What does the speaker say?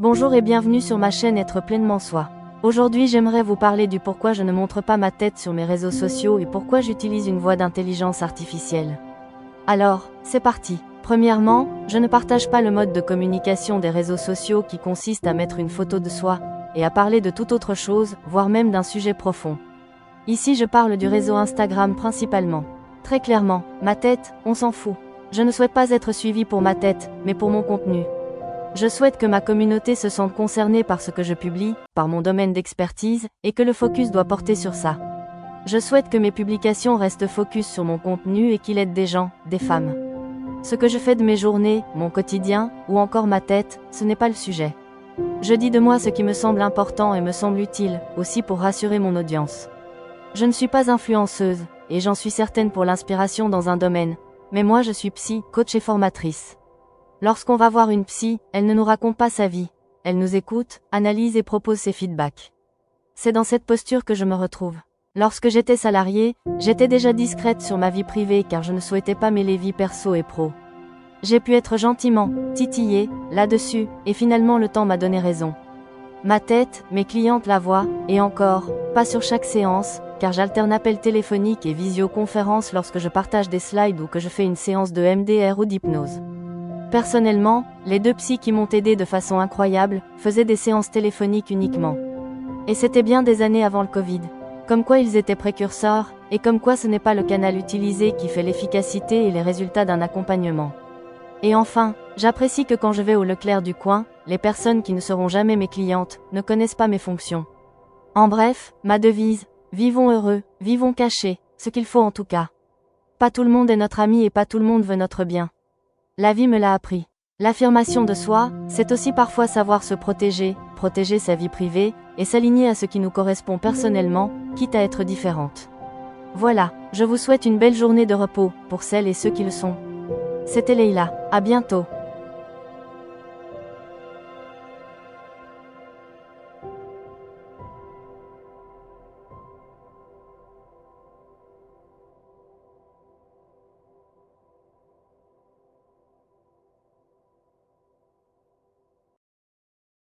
Bonjour et bienvenue sur ma chaîne Être pleinement soi. Aujourd'hui j'aimerais vous parler du pourquoi je ne montre pas ma tête sur mes réseaux sociaux et pourquoi j'utilise une voix d'intelligence artificielle. Alors, c'est parti. Premièrement, je ne partage pas le mode de communication des réseaux sociaux qui consiste à mettre une photo de soi, et à parler de toute autre chose, voire même d'un sujet profond. Ici je parle du réseau Instagram principalement. Très clairement, ma tête, on s'en fout. Je ne souhaite pas être suivi pour ma tête, mais pour mon contenu. Je souhaite que ma communauté se sente concernée par ce que je publie, par mon domaine d'expertise, et que le focus doit porter sur ça. Je souhaite que mes publications restent focus sur mon contenu et qu'il aide des gens, des femmes. Ce que je fais de mes journées, mon quotidien, ou encore ma tête, ce n'est pas le sujet. Je dis de moi ce qui me semble important et me semble utile, aussi pour rassurer mon audience. Je ne suis pas influenceuse, et j'en suis certaine pour l'inspiration dans un domaine, mais moi je suis psy, coach et formatrice. Lorsqu'on va voir une psy, elle ne nous raconte pas sa vie. Elle nous écoute, analyse et propose ses feedbacks. C'est dans cette posture que je me retrouve. Lorsque j'étais salariée, j'étais déjà discrète sur ma vie privée car je ne souhaitais pas mêler vie perso et pro. J'ai pu être gentiment titillée là-dessus, et finalement le temps m'a donné raison. Ma tête, mes clientes la voient, et encore, pas sur chaque séance, car j'alterne appels téléphoniques et visioconférences lorsque je partage des slides ou que je fais une séance de MDR ou d'hypnose. Personnellement, les deux psys qui m'ont aidé de façon incroyable, faisaient des séances téléphoniques uniquement. Et c'était bien des années avant le Covid. Comme quoi ils étaient précurseurs, et comme quoi ce n'est pas le canal utilisé qui fait l'efficacité et les résultats d'un accompagnement. Et enfin, j'apprécie que quand je vais au Leclerc du coin, les personnes qui ne seront jamais mes clientes, ne connaissent pas mes fonctions. En bref, ma devise, vivons heureux, vivons cachés, ce qu'il faut en tout cas. Pas tout le monde est notre ami et pas tout le monde veut notre bien. La vie me l'a appris. L'affirmation de soi, c'est aussi parfois savoir se protéger, protéger sa vie privée, et s'aligner à ce qui nous correspond personnellement, quitte à être différente. Voilà, je vous souhaite une belle journée de repos, pour celles et ceux qui le sont. C'était Leïla, à bientôt.